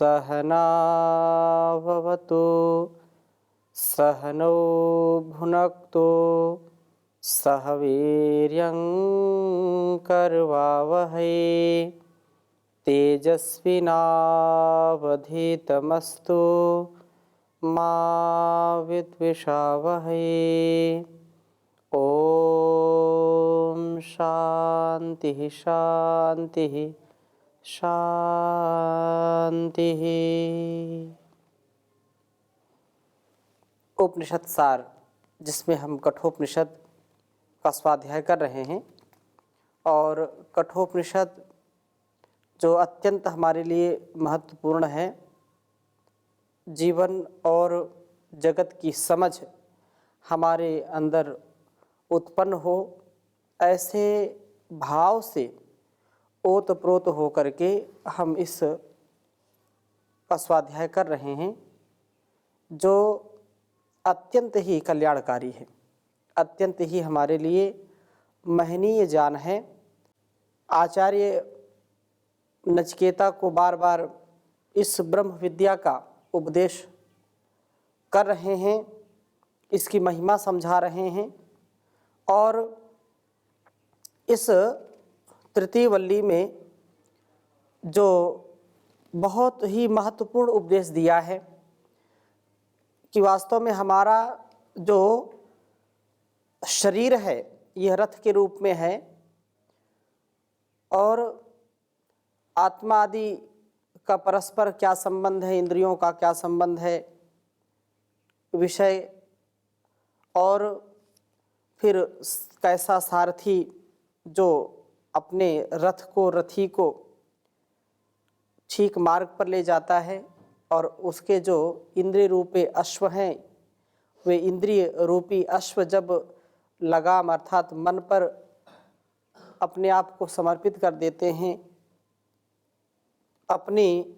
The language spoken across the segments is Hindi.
सहनाववतु सहनौ भुनक्तु सह वीर्यं करवावहै तेजस्विनावधीतमस्तु मा विद्विषावहै। ओम शांति शांति शांति। उपनिषद सार, जिसमें हम कठोपनिषद का स्वाध्याय कर रहे हैं, और कठोपनिषद जो अत्यंत हमारे लिए महत्वपूर्ण है, जीवन और जगत की समझ हमारे अंदर उत्पन्न हो, ऐसे भाव से ओतप्रोत होकर के हम इस का स्वाध्याय कर रहे हैं, जो अत्यंत ही कल्याणकारी है, अत्यंत ही हमारे लिए महनीय ज्ञान है। आचार्य नचिकेता को बार बार इस ब्रह्म विद्या का उपदेश कर रहे हैं, इसकी महिमा समझा रहे हैं, और इस तृतीय वल्ली में जो बहुत ही महत्वपूर्ण उपदेश दिया है कि वास्तव में हमारा जो शरीर है यह रथ के रूप में है, और आत्मा आदि का परस्पर क्या संबंध है, इंद्रियों का क्या संबंध है, विषय, और फिर कैसा सारथी जो अपने रथ को, रथी को ठीक मार्ग पर ले जाता है, और उसके जो इंद्रिय रूपी अश्व हैं, वे इंद्रिय रूपी अश्व जब लगाम अर्थात मन पर अपने आप को समर्पित कर देते हैं, अपनी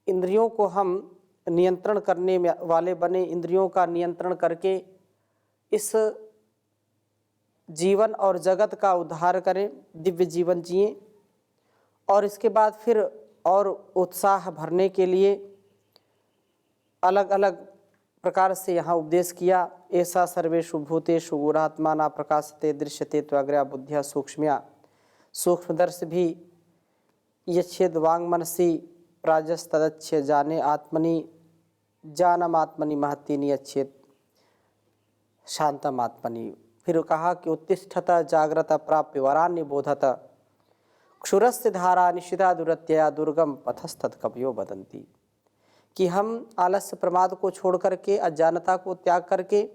इंद्रियों को हम नियंत्रण करने वाले बने, इंद्रियों का नियंत्रण करके इस जीवन और जगत का उद्धार करें, दिव्य जीवन जिएं, और इसके बाद फिर और उत्साह भरने के लिए अलग अलग प्रकार से यहाँ उपदेश किया। ऐसा सर्वेषु भूतेषु गुणात्माना प्रकाशते दृश्यते त्वग्र्या बुद्धिया सूक्ष्म्या सूक्ष्मदर्श भी यच्छेद वांग मनसी प्राजस्तदच्छ जाने आत्मनि जानम आत्मनि महति नियच्छेद शांतम आत्मनि। फिर कहा कि उत्तिष्ठत जाग्रत प्राप्य वरान्य बोधत क्षुरस्य धारा निशिता दुरत्यया दुर्गम पथस्तत् कवयो बदंती, कि हम आलस्य प्रमाद को छोड़ करके, अज्ञानता को त्याग करके,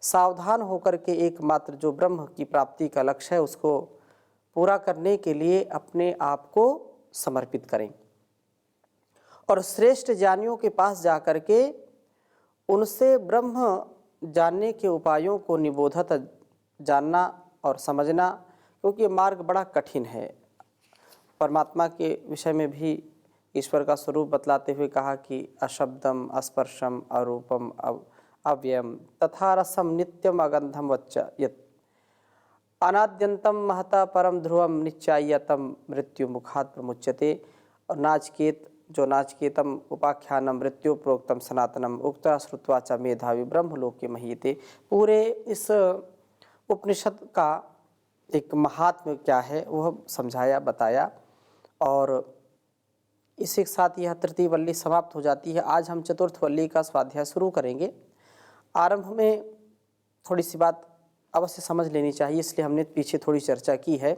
सावधान होकर के एकमात्र जो ब्रह्म की प्राप्ति का लक्ष्य है उसको पूरा करने के लिए अपने आप को समर्पित करें, और श्रेष्ठ ज्ञानियों के पास जाकर के उनसे ब्रह्म जानने के उपायों को निबोधत जानना और समझना, क्योंकि मार्ग बड़ा कठिन है। परमात्मा के विषय में भी ईश्वर का स्वरूप बतलाते हुए कहा कि अशब्दम अस्पर्शम अरूपम अव्ययम तथा रसम नित्यम अगंधम वच्च यत् अनाद्यंतम महता परम ध्रुवम निश्चायतम मृत्यु मुखात् प्रमुच्यते। और नाचकेत जो नाचकेतम उपाख्यानम मृत्यु प्रोक्तम सनातनम उक्ता श्रुत्वा च मेधावी ब्रह्मलोक के महीते। पूरे इस उपनिषद का एक महात्म्य क्या है वह समझाया, बताया, और इसी के साथ यह तृतीय वल्ली समाप्त हो जाती है। आज हम चतुर्थ वल्ली का स्वाध्याय शुरू करेंगे। आरंभ में थोड़ी सी बात अवश्य समझ लेनी चाहिए, इसलिए हमने पीछे थोड़ी चर्चा की है।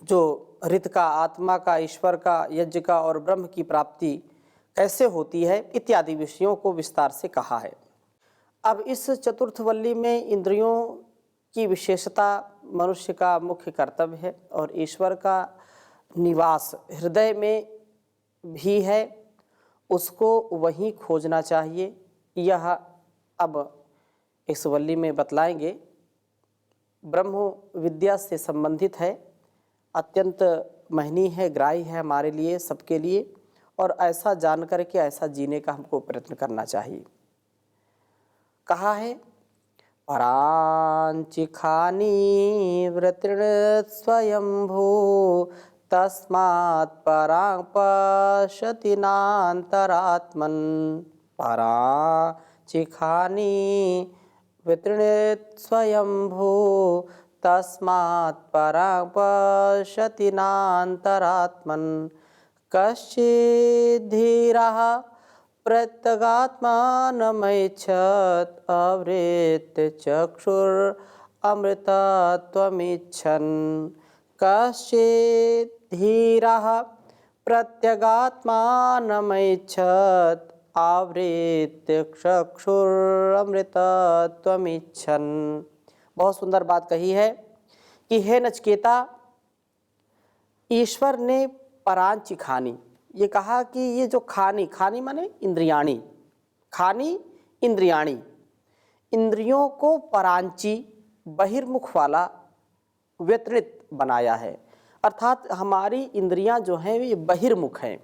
जो रित का, आत्मा का, ईश्वर का, यज्ञ का और ब्रह्म की प्राप्ति कैसे होती है इत्यादि विषयों को विस्तार से कहा है। अब इस चतुर्थ वल्ली में इंद्रियों की विशेषता मनुष्य का मुख्य कर्तव्य है, और ईश्वर का निवास हृदय में भी है, उसको वहीं खोजना चाहिए। यह अब इस वल्ली में बतलाएंगे। ब्रह्म विद्या से संबंधित है, अत्यंत महनी है, ग्राही है हमारे लिए, सबके लिए, और ऐसा जान करके ऐसा जीने का हमको प्रयत्न करना चाहिए। कहा है परांचिखानी वृतृण स्वयंभू तस्मात् परां पश्यति नान्तरात्मन् पराचिखानि वितृणीत स्वयंभू तस्मात् परां पश्यति नान्तरात्मन् कश्चिद्धीरः प्रत्यगात्मानमैच्छत् आवृत्य चक्षुरमृतत्वमिच्छन् कश्चिद्धीरः प्रत्यगात्मानमैच्छत् आवृत्य चक्षुरमृतत्वमिच्छन्। बहुत सुंदर बात कही है कि हे नचिकेता, ईश्वर ने परांची खानी, ये कहा कि ये जो खानी, खानी माने इंद्रियाणी, खानी इंद्रियाणी, इंद्रियों को परांची बहिर्मुख वाला व्यतिरिक्त बनाया है। अर्थात हमारी इंद्रियां जो हैं वे बहिर्मुख हैं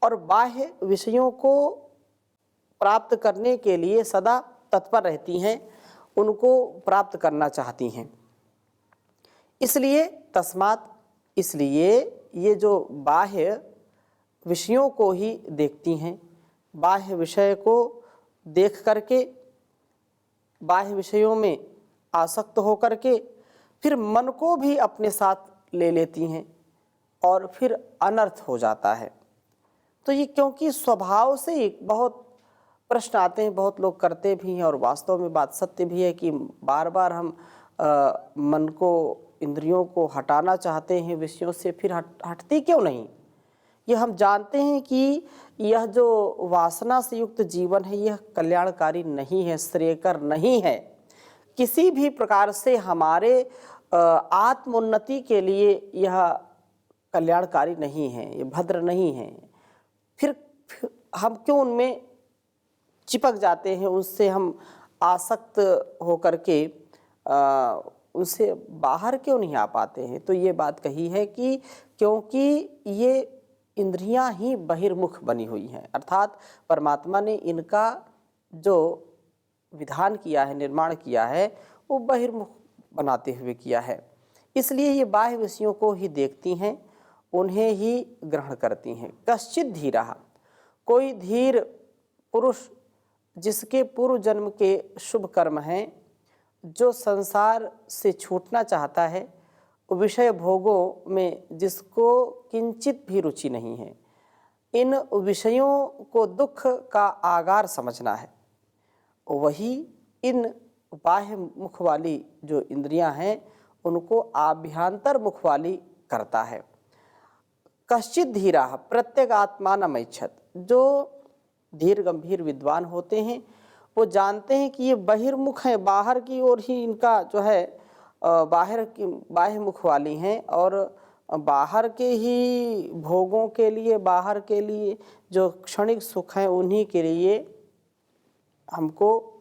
और बाह्य विषयों को प्राप्त करने के लिए सदा तत्पर रहती हैं, उनको प्राप्त करना चाहती हैं। इसलिए तस्मात्, इसलिए ये जो बाह्य विषयों को ही देखती हैं, बाह्य विषय को देख करके, बाह्य विषयों में आसक्त होकर के फिर मन को भी अपने साथ ले लेती हैं और फिर अनर्थ हो जाता है। तो ये क्योंकि स्वभाव से ही बहुत प्रश्न आते हैं, बहुत लोग करते भी हैं और वास्तव में बात सत्य भी है कि बार बार हम मन को, इंद्रियों को हटाना चाहते हैं विषयों से, फिर हटती क्यों नहीं। ये हम जानते हैं कि यह जो वासना से युक्त जीवन है यह कल्याणकारी नहीं है, श्रेयकर नहीं है, किसी भी प्रकार से हमारे आत्मोन्नति के लिए यह कल्याणकारी नहीं है, ये भद्र नहीं है। फिर हम क्यों उनमें चिपक जाते हैं, उनसे हम आसक्त होकर के उनसे बाहर क्यों नहीं आ पाते हैं। तो ये बात कही है कि क्योंकि ये इंद्रियां ही बहिर्मुख बनी हुई हैं, अर्थात परमात्मा ने इनका जो विधान किया है, निर्माण किया है, वो बहिर्मुख बनाते हुए किया है। इसलिए ये बाह्य विषयों को ही देखती हैं, उन्हें ही ग्रहण करती हैं। कश्चित धीरः, कोई धीर पुरुष जिसके पूर्व जन्म के शुभ कर्म हैं, जो संसार से छूटना चाहता है, विषय भोगों में जिसको किंचित भी रुचि नहीं है, इन विषयों को दुख का आगार समझना है, वही इन बाह्य मुख वाली जो इंद्रियां हैं उनको आभ्यंतर मुख वाली करता है। कश्चित धीरा प्रत्यगात्मानमैच्छत्, जो धीर गंभीर विद्वान होते हैं वो जानते हैं कि ये बहिर्मुख हैं, बाहर की ओर ही इनका जो है बाह्य मुख वाली हैं और बाहर के ही भोगों के लिए, बाहर के लिए जो क्षणिक सुख हैं उन्हीं के लिए हमको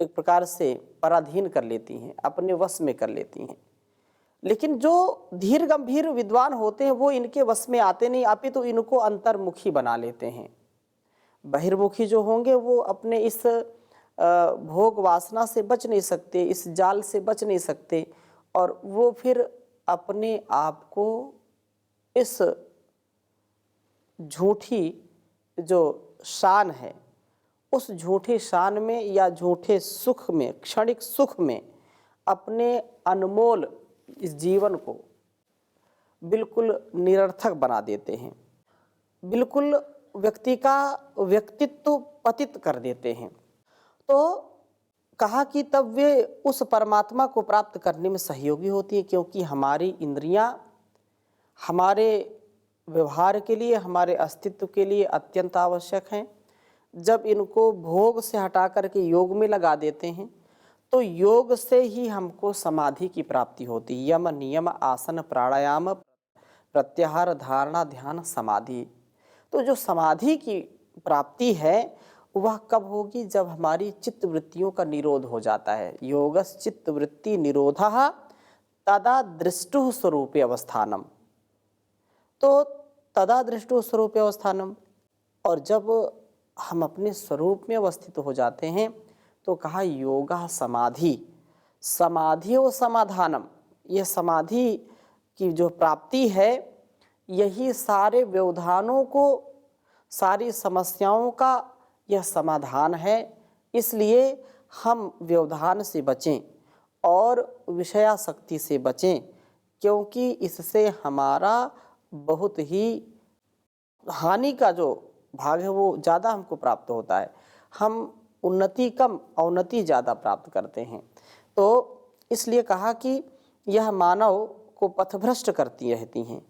एक प्रकार से पराधीन कर लेती हैं, अपने वश में कर लेती हैं। लेकिन जो धीर गंभीर विद्वान होते हैं वो इनके वश में आते नहीं, अपितु इनको अंतर्मुखी बना लेते हैं। बहिर्मुखी जो होंगे वो अपने इस भोग वासना से बच नहीं सकते, इस जाल से बच नहीं सकते और वो फिर अपने आप को इस झूठी जो शान है उस झूठी शान में या झूठे सुख में, क्षणिक सुख में अपने अनमोल इस जीवन को बिल्कुल निरर्थक बना देते हैं, बिल्कुल व्यक्ति का व्यक्तित्व पतित कर देते हैं। तो कहा कि तब वे उस परमात्मा को प्राप्त करने में सहयोगी होती है, क्योंकि हमारी इंद्रियां हमारे व्यवहार के लिए, हमारे अस्तित्व के लिए अत्यंत आवश्यक हैं। जब इनको भोग से हटा करके योग में लगा देते हैं तो योग से ही हमको समाधि की प्राप्ति होती है। यम नियम आसन प्राणायाम प्रत्याहार धारणा ध्यान समाधि। तो जो समाधि की प्राप्ति है वह कब होगी? जब हमारी चित्त वृत्तियों का निरोध हो जाता है। योगस् चित्त वृत्ति निरोधः तदा दृष्टुः स्वरूपे अवस्थानम। तो तदा दृष्टुः स्वरूपे अवस्थानम, और जब हम अपने स्वरूप में अवस्थित हो जाते हैं तो कहा योगा समाधि, समाधि व समाधानम। यह समाधि की जो प्राप्ति है यही सारे व्यवधानों को, सारी समस्याओं का यह समाधान है। इसलिए हम व्यवधान से बचें और विषयासक्ति से बचें, क्योंकि इससे हमारा बहुत ही हानि का जो भाग है वो ज़्यादा हमको प्राप्त होता है। हम उन्नति कम, अवनति ज़्यादा प्राप्त करते हैं। तो इसलिए कहा कि यह मानव को पथभ्रष्ट करती रहती हैं।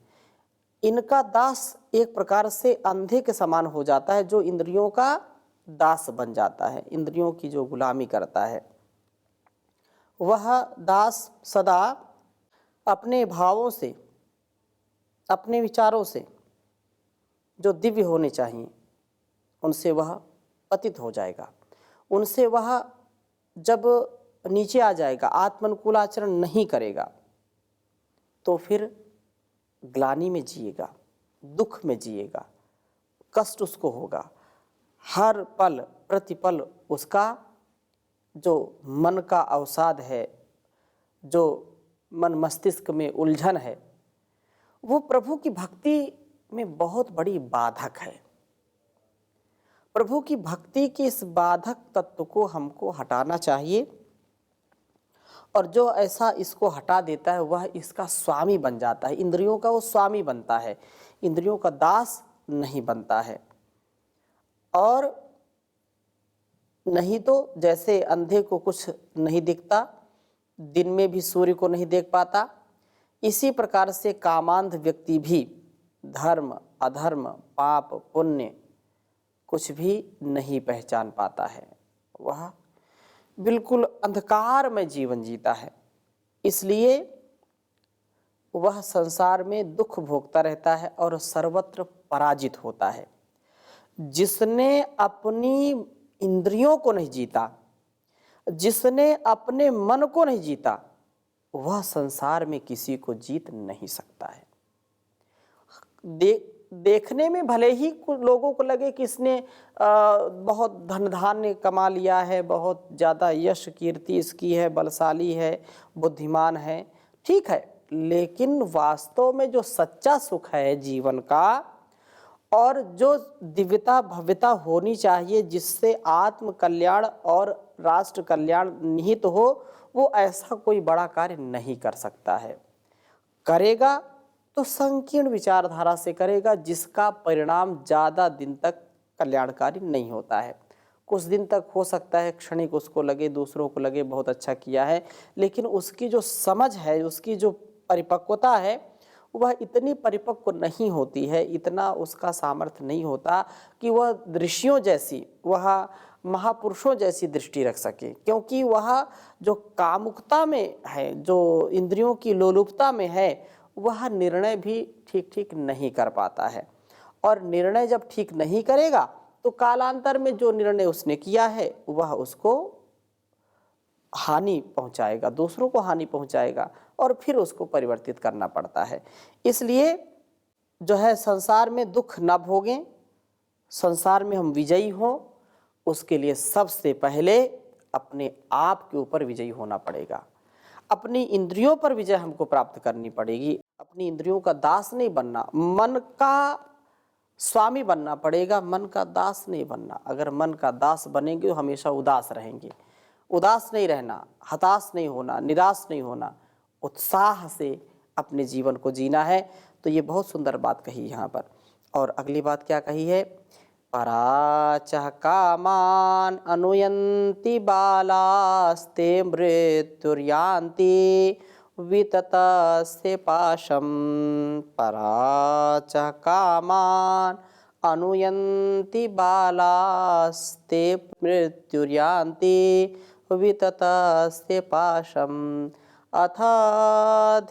इनका दास एक प्रकार से अंधे के समान हो जाता है, जो इंद्रियों का दास बन जाता है, इंद्रियों की जो गुलामी करता है। वह दास सदा अपने भावों से, अपने विचारों से जो दिव्य होने चाहिए उनसे वह पतित हो जाएगा। उनसे वह जब नीचे आ जाएगा, आत्मानुकूल आचरण नहीं करेगा, तो फिर ग्लानि में जिएगा, दुख में जिएगा, कष्ट उसको होगा। हर पल प्रतिपल उसका जो मन का अवसाद है, जो मन मस्तिष्क में उलझन है, वो प्रभु की भक्ति में बहुत बड़ी बाधक है। प्रभु की भक्ति के इस बाधक तत्व को हमको हटाना चाहिए, और जो ऐसा इसको हटा देता है वह इसका स्वामी बन जाता है। इंद्रियों का वो स्वामी बनता है, इंद्रियों का दास नहीं बनता है। और नहीं तो जैसे अंधे को कुछ नहीं दिखता, दिन में भी सूर्य को नहीं देख पाता, इसी प्रकार से कामांध व्यक्ति भी धर्म अधर्म पाप पुण्य कुछ भी नहीं पहचान पाता है। वह बिल्कुल अंधकार में जीवन जीता है। इसलिए वह संसार में दुख भोगता रहता है और सर्वत्र पराजित होता है। जिसने अपनी इंद्रियों को नहीं जीता, जिसने अपने मन को नहीं जीता, वह संसार में किसी को जीत नहीं सकता है। देखने में भले ही कुछ लोगों को लगे कि इसने बहुत धन धान्य कमा लिया है, बहुत ज़्यादा यश कीर्ति इसकी है, बलशाली है, बुद्धिमान है, ठीक है, लेकिन वास्तव में जो सच्चा सुख है जीवन का, और जो दिव्यता भव्यता होनी चाहिए जिससे आत्म कल्याण और राष्ट्र कल्याण निहित हो, वो ऐसा कोई बड़ा कार्य नहीं कर सकता है। करेगा तो संकीर्ण विचारधारा से करेगा, जिसका परिणाम ज़्यादा दिन तक कल्याणकारी नहीं होता है। कुछ दिन तक हो सकता है क्षणिक उसको लगे, दूसरों को लगे बहुत अच्छा किया है, लेकिन उसकी जो समझ है, उसकी जो परिपक्वता है, वह इतनी परिपक्व नहीं होती है, इतना उसका सामर्थ्य नहीं होता कि वह ऋषियों जैसी, वह महापुरुषों जैसी दृष्टि रख सके। क्योंकि वह जो कामुकता में है, जो इंद्रियों की लोलुपता में है, वह निर्णय भी ठीक ठीक नहीं कर पाता है। और निर्णय जब ठीक नहीं करेगा तो कालांतर में जो निर्णय उसने किया है वह उसको हानि पहुंचाएगा, दूसरों को हानि पहुंचाएगा, और फिर उसको परिवर्तित करना पड़ता है। इसलिए जो है संसार में दुख न भोगें, संसार में हम विजयी हों, उसके लिए सबसे पहले अपने आप के ऊपर विजयी होना पड़ेगा। अपनी इंद्रियों पर विजय हमको प्राप्त करनी पड़ेगी। अपनी इंद्रियों का दास नहीं बनना, मन का स्वामी बनना पड़ेगा, मन का दास नहीं बनना। अगर मन का दास बनेंगे तो हमेशा उदास रहेंगे। उदास नहीं रहना, हताश नहीं होना, निराश नहीं होना, उत्साह से अपने जीवन को जीना है। तो ये बहुत सुंदर बात कही यहाँ पर। और अगली बात क्या कही है? पराचः कामान अनुयन्ति बालास्ते मृत्युर्यान्ति विततस्य पाशं। पराचः कामान अनुयन्ति बालास्ते मृत्युर्यान्ति विततस्य पाशम्। अथ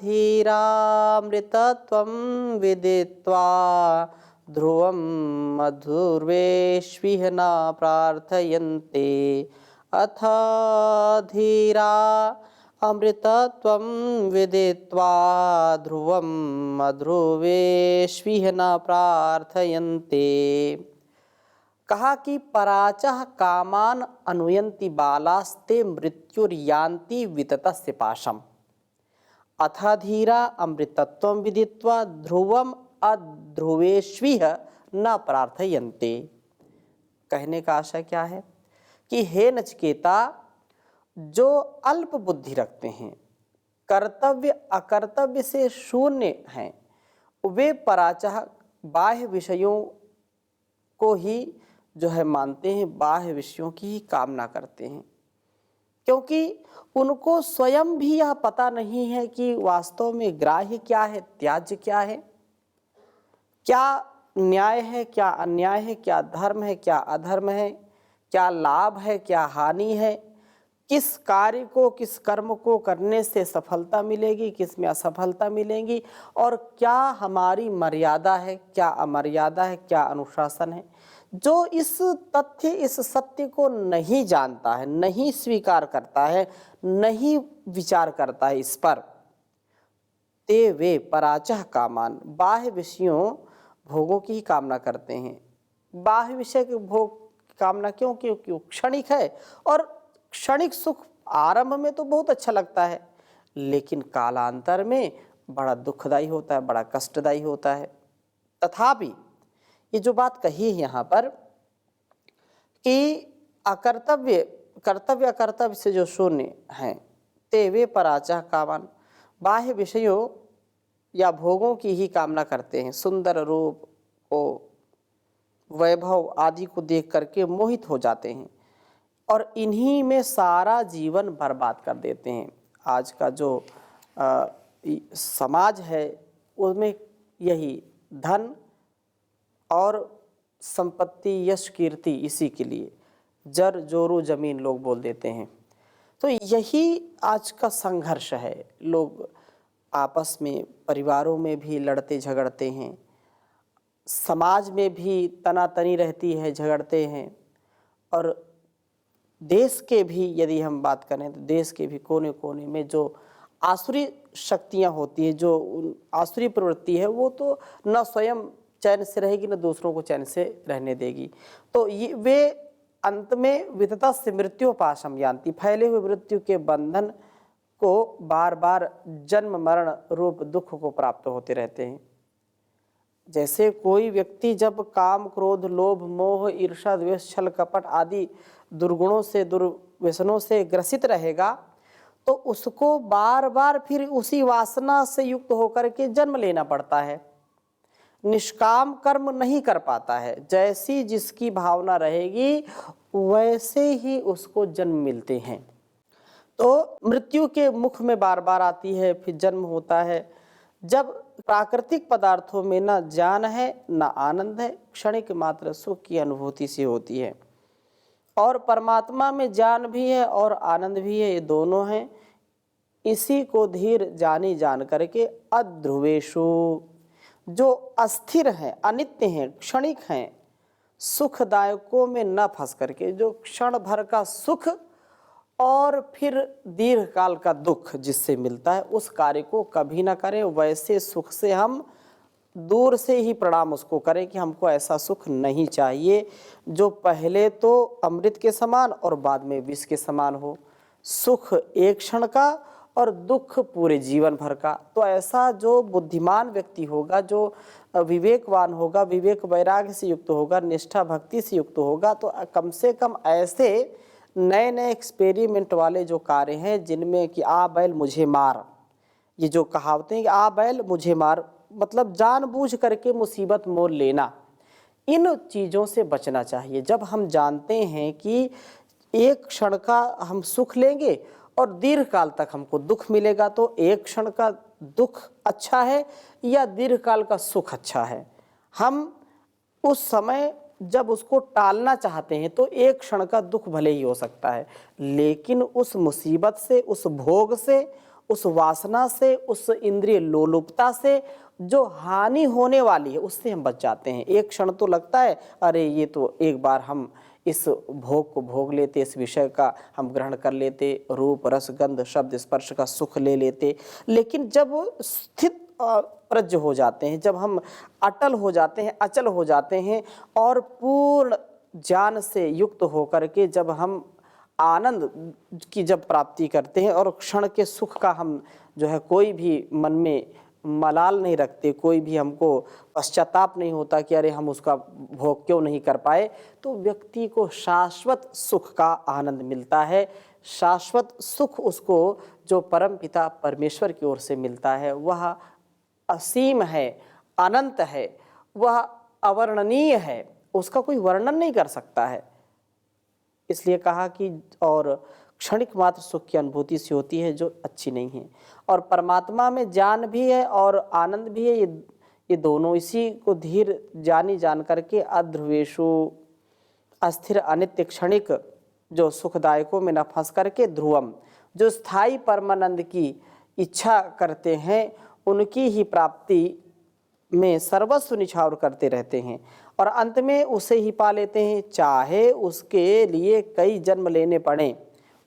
धीरामृतत्वं विदित्वा ध्रुवं मधुर्वेष्विह न प्रार्थयन्ते। अथ धीरा अमृतत्वं विदित्वा ध्रुवं मधुर्वेष्विह न प्रार्थयन्ते। कहा कि पराचः कामान अनुयन्ति बालास्ते मृत्युर्यान्ति विततस्य पाशम्। अथाधीरा अमृतत्वं विदित्वा ध्रुवम अध्रुवेष्विह न प्रार्थयन्ते। कहने का आशय क्या है कि हे नचिकेता, जो अल्प बुद्धि रखते हैं, कर्तव्य अकर्तव्य से शून्य हैं, वे पराचह बाह्य विषयों को ही जो है मानते हैं, बाह्य विषयों की ही कामना करते हैं, क्योंकि उनको स्वयं भी यह पता नहीं है कि वास्तव में ग्राह्य क्या है, त्याज्य क्या है, क्या न्याय है, क्या अन्याय है, क्या धर्म है, क्या अधर्म है, क्या लाभ है, क्या हानि है, किस कार्य को, किस कर्म को करने से सफलता मिलेगी, किस में असफलता मिलेगी, और क्या हमारी मर्यादा है, क्या अमर्यादा है, क्या अनुशासन है। जो इस तथ्य, इस सत्य को नहीं जानता है, नहीं स्वीकार करता है, नहीं विचार करता है इस पर, ते वे पराचह कामान, बाह्य विषयों भोगों की ही कामना करते हैं। बाह्य विषय के भोग की कामना क्यों? क्योंकि वो क्षणिक है, और क्षणिक सुख आरंभ में तो बहुत अच्छा लगता है, लेकिन कालांतर में बड़ा दुखदायी होता है, बड़ा कष्टदायी होता है। तथापि ये जो बात कही है यहाँ पर कि अकर्तव्य, कर्तव्य अकर्तव्य से जो शून्य हैं, ते वे पराचह कामान, बाह्य विषयों या भोगों की ही कामना करते हैं, सुंदर रूप को, वैभव आदि को देख करके मोहित हो जाते हैं और इन्हीं में सारा जीवन बर्बाद कर देते हैं। आज का जो समाज है उसमें यही धन और संपत्ति, यश, कीर्ति, इसी के लिए जर जोरू जमीन लोग बोल देते हैं। तो यही आज का संघर्ष है। लोग आपस में, परिवारों में भी लड़ते झगड़ते हैं, समाज में भी तनातनी रहती है, झगड़ते हैं, और देश के भी यदि हम बात करें तो देश के भी कोने कोने में जो आसुरी शक्तियां होती हैं, जो आसुरी प्रवृत्ति है, वो तो न स्वयं चैन से रहेगी, न दूसरों को चैन से रहने देगी। तो ये वे अंत में वितता से मृत्युपाशम यान्ति, फैले हुए मृत्यु के बंधन को बार बार जन्म मरण रूप दुख को प्राप्त होते रहते हैं। जैसे कोई व्यक्ति जब काम, क्रोध, लोभ, मोह, ईर्ष्या, द्वेष, छल, कपट आदि दुर्गुणों से, दुर्व्यसनों से ग्रसित रहेगा, तो उसको बार बार फिर उसी वासना से युक्त होकर के जन्म लेना पड़ता है, निष्काम कर्म नहीं कर पाता है। जैसी जिसकी भावना रहेगी वैसे ही उसको जन्म मिलते हैं। तो मृत्यु के मुख में बार बार आती है, फिर जन्म होता है। जब प्राकृतिक पदार्थों में न ज्ञान है न आनंद है, क्षणिक मात्र सुख की अनुभूति से होती है, और परमात्मा में ज्ञान भी है और आनंद भी है, ये दोनों हैं। इसी को धीर जानी जान करके अध्रुवेशु, जो अस्थिर हैं, अनित्य हैं, क्षणिक हैं, सुखदायकों में न फंस करके, जो क्षण भर का सुख और फिर दीर्घ काल का दुख जिससे मिलता है, उस कार्य को कभी ना करें। वैसे सुख से हम दूर से ही प्रणाम उसको करें कि हमको ऐसा सुख नहीं चाहिए जो पहले तो अमृत के समान और बाद में विष के समान हो। सुख एक क्षण का और दुख पूरे जीवन भर का। तो ऐसा जो बुद्धिमान व्यक्ति होगा, जो विवेकवान होगा, विवेक वैराग्य से युक्त होगा, निष्ठा भक्ति से युक्त होगा, तो कम से कम ऐसे नए नए एक्सपेरिमेंट वाले जो कार्य हैं, जिनमें कि आ बैल मुझे मार, ये जो कहावतें हैं कि आ बैल मुझे मार, मतलब जानबूझ करके मुसीबत मोल लेना, इन चीज़ों से बचना चाहिए। जब हम जानते हैं कि एक क्षण का हम सुख लेंगे और दीर्घ काल तक हमको दुख मिलेगा, तो एक क्षण का दुख अच्छा है या दीर्घ काल का सुख अच्छा है। हम उस समय जब उसको टालना चाहते हैं तो एक क्षण का दुख भले ही हो सकता है, लेकिन उस मुसीबत से, उस भोग से, उस वासना से, उस इंद्रिय लोलुपता से जो हानि होने वाली है उससे हम बच जाते हैं। एक क्षण तो लगता है अरे ये तो एक बार हम इस भोग को भोग लेते, इस विषय का हम ग्रहण कर लेते, रूप रस गंध शब्द स्पर्श का सुख ले लेते, लेकिन जब स्थित प्रज्ञ हो जाते हैं, जब हम अटल हो जाते हैं, अचल हो जाते हैं और पूर्ण ज्ञान से युक्त होकर के जब हम आनंद की जब प्राप्ति करते हैं और क्षण के सुख का हम जो है कोई भी मन में मलाल नहीं रखते, कोई भी हमको पश्चाताप नहीं होता कि अरे हम उसका भोग क्यों नहीं कर पाए, तो व्यक्ति को शाश्वत सुख का आनंद मिलता है। शाश्वत सुख उसको जो परमपिता परमेश्वर की ओर से मिलता है वह असीम है, अनंत है, वह अवर्णनीय है, उसका कोई वर्णन नहीं कर सकता है। इसलिए कहा कि और क्षणिक मात्र सुख की अनुभूति सी होती है जो अच्छी नहीं है। और परमात्मा में ज्ञान भी है और आनंद भी है, ये दोनों, इसी को धीर जानी जान करके अध्रुवेशु अस्थिर अनित्य क्षणिक जो सुखदायकों में न फंस करके ध्रुवम, जो स्थायी परमानंद की इच्छा करते हैं उनकी ही प्राप्ति में सर्वस्व निछावर करते रहते हैं और अंत में उसे ही पा लेते हैं, चाहे उसके लिए कई जन्म लेने पड़े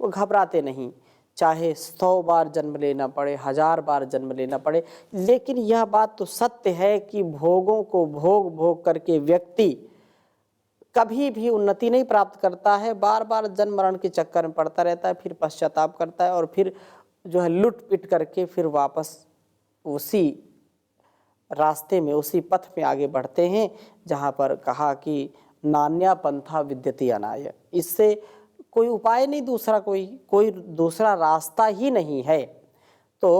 वो घबराते नहीं, चाहे 100 बार जन्म लेना पड़े, 1000 बार जन्म लेना पड़े। लेकिन यह बात तो सत्य है कि भोगों को भोग भोग करके व्यक्ति कभी भी उन्नति नहीं प्राप्त करता है, बार बार जन्म मरण के चक्कर में पड़ता रहता है, फिर पश्चाताप करता है और फिर जो है लुट पिट करके फिर वापस उसी रास्ते में, उसी पथ में आगे बढ़ते हैं जहाँ पर कहा कि नान्या पंथा विद्यते अनाय, इससे कोई उपाय नहीं, दूसरा कोई दूसरा रास्ता ही नहीं है। तो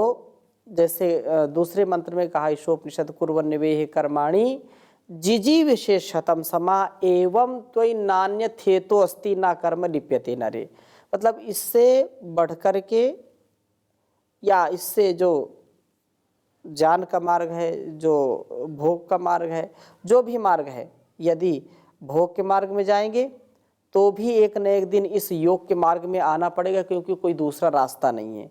जैसे दूसरे मंत्र में कहा ईशोपनिषद कुर्वन्निवेह कर्माणि जिजी विशेषतम समा एवं त्वयि नान्य थेतो अस्ति ना कर्म लिप्यते नरे, मतलब इससे बढ़ कर के या इससे जो ज्ञान का मार्ग है, जो भोग का मार्ग है, जो भी मार्ग है, यदि भोग के मार्ग में जाएंगे तो भी एक न एक दिन इस योग के मार्ग में आना पड़ेगा, क्योंकि कोई दूसरा रास्ता नहीं है।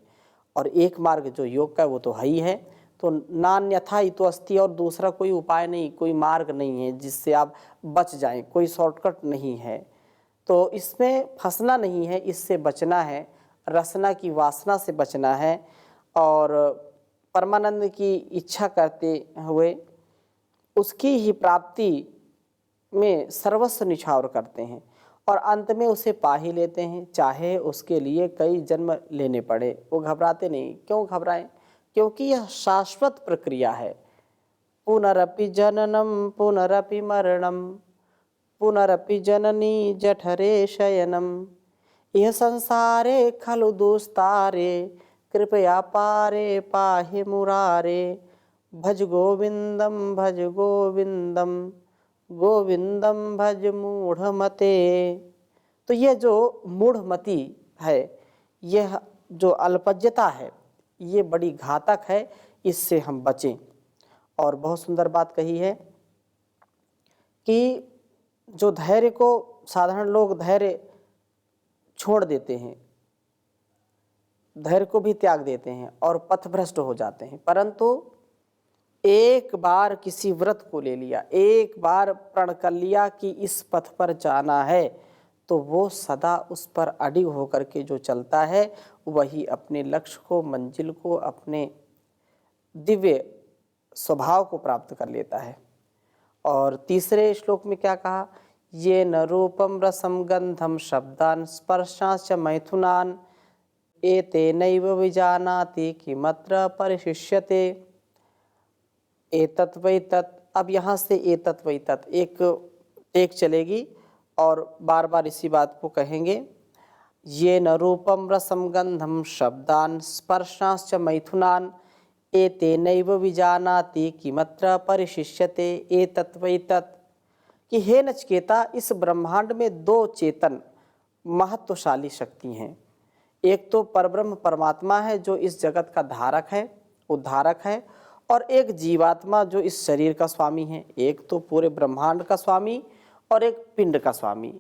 और एक मार्ग जो योग का वो तो है ही है, तो नान्यथा इतो अस्ति, और दूसरा कोई उपाय नहीं, कोई मार्ग नहीं है जिससे आप बच जाएं, कोई शॉर्टकट नहीं है। तो इसमें फंसना नहीं है, इससे बचना है, रसना की वासना से बचना है और परमानंद की इच्छा करते हुए उसकी ही प्राप्ति में सर्वस्व निछावर करते हैं और अंत में उसे पा ही लेते हैं, चाहे उसके लिए कई जन्म लेने पड़े। वो घबराते नहीं। क्यों घबराएं? क्योंकि यह शाश्वत प्रक्रिया है। पुनरपि जननम पुनरपि मरणम पुनरपि जननी जठरे शयनम यह संसारे खलु दुस्तारे कृपया पारे पाहि मुरारे भज गोविंदम गोविंदम भज मूढ़मते। तो यह जो मूढ़मति है, यह जो अल्पज्यता है, ये बड़ी घातक है, इससे हम बचें। और बहुत सुंदर बात कही है कि जो धैर्य को साधारण लोग धैर्य छोड़ देते हैं, धैर्य को भी त्याग देते हैं और पथभ्रष्ट हो जाते हैं, परंतु एक बार किसी व्रत को ले लिया, एक बार प्रण कर लिया कि इस पथ पर जाना है, तो वो सदा उस पर अडिग होकर के जो चलता है वही अपने लक्ष्य को, मंजिल को, अपने दिव्य स्वभाव को प्राप्त कर लेता है। और तीसरे श्लोक में क्या कहा? ये न रूपम रसम गंधम शब्दान स्पर्शांश्च मैथुनान एतेनैव विजानाति किमत्र परिशिष्यते। एतत् वै तत्, अब यहाँ से एतत् वै तत् एक चलेगी और बार बार इसी बात को कहेंगे। ये न रूपम रसम गंधम शब्दान स्पर्शांश्च मैथुनान एतेनैव विजानाति किमत्र परिशिष्यते। एतत् वै तत्, कि हे नचिकेता, इस ब्रह्मांड में दो चेतन महत्वशाली शक्ति हैं। एक तो परब्रह्म परमात्मा है जो इस जगत का धारक है, उद्धारक है, और एक जीवात्मा जो इस शरीर का स्वामी है। एक तो पूरे ब्रह्मांड का स्वामी और एक पिंड का स्वामी।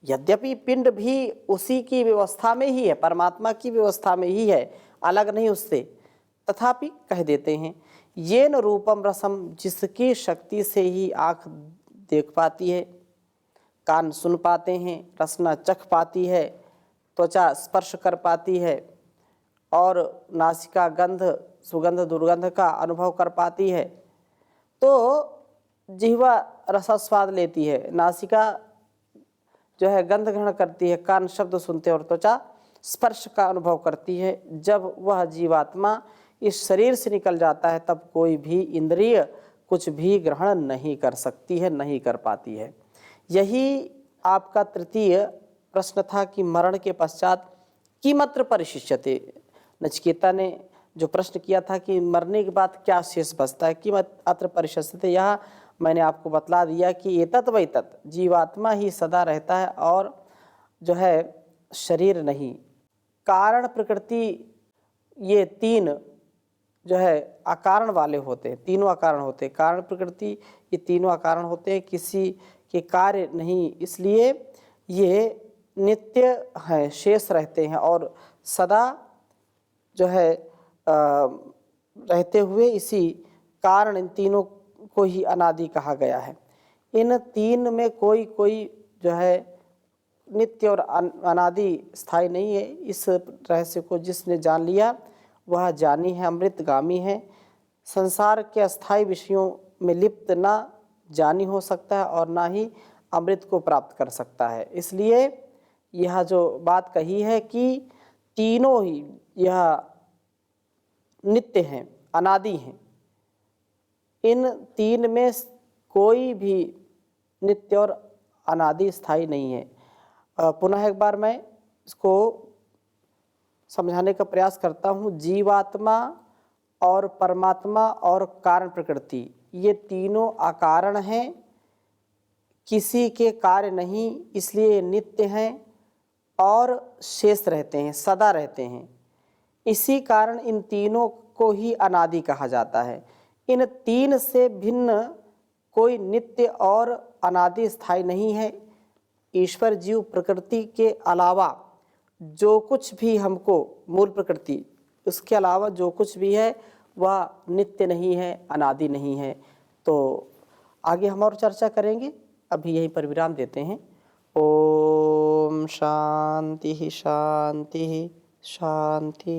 यद्यपि पिंड भी उसी की व्यवस्था में ही है, परमात्मा की व्यवस्था में ही है, अलग नहीं उससे, तथापि कह देते हैं ये न रूपम रसम, जिसकी शक्ति से ही आँख देख पाती है, कान सुन पाते हैं, रसना चख पाती है, त्वचा स्पर्श कर पाती है और नासिका गंध सुगंध दुर्गंध का अनुभव कर पाती है। तो जिह्वा रसास्वाद लेती है, नासिका जो है गंध ग्रहण करती है, कान शब्द सुनते हैं और त्वचा स्पर्श का अनुभव करती है। जब वह जीवात्मा इस शरीर से निकल जाता है तब कोई भी इंद्रिय कुछ भी ग्रहण नहीं कर सकती है, नहीं कर पाती है। यही आपका तृतीय प्रश्न था कि मरण के पश्चात किमत्र परिशिष्यते। नचिकेता ने जो प्रश्न किया था कि मरने के बाद क्या शेष बचता है, किमत अत्र परिशिष्यते, यह मैंने आपको बतला दिया कि एतत् व एतत्, जीवात्मा ही सदा रहता है और जो है शरीर नहीं। कारण प्रकृति ये तीन जो है अकारण वाले होते हैं, तीनों अकारण होते हैं। कारण प्रकृति ये तीनों अकारण होते हैं, किसी के कार्य नहीं, इसलिए ये नित्य हैं, शेष रहते हैं और सदा जो है रहते हुए इसी कारण इन तीनों को ही अनादि कहा गया है। इन तीन में कोई कोई जो है नित्य और अनादि स्थायी नहीं है। इस रहस्य को जिसने जान लिया वह ज्ञानी है, अमृतगामी है। संसार के अस्थायी विषयों में लिप्त ना ज्ञानी हो सकता है और ना ही अमृत को प्राप्त कर सकता है। इसलिए यह जो बात कही है कि तीनों ही यह नित्य हैं, अनादि हैं, इन तीन में कोई भी नित्य और अनादि स्थायी नहीं है। पुनः एक बार मैं इसको समझाने का प्रयास करता हूँ। जीवात्मा और परमात्मा और कारण प्रकृति ये तीनों अकारण हैं, किसी के कार्य नहीं, इसलिए नित्य हैं और शेष रहते हैं, सदा रहते हैं। इसी कारण इन तीनों को ही अनादि कहा जाता है। इन तीन से भिन्न कोई नित्य और अनादि स्थायी नहीं है। ईश्वर जीव प्रकृति के अलावा जो कुछ भी हमको, मूल प्रकृति, उसके अलावा जो कुछ भी है वह नित्य नहीं है, अनादि नहीं है। तो आगे हम और चर्चा करेंगे, अभी यहीं पर विराम देते हैं। ओम शांति शांति शांति।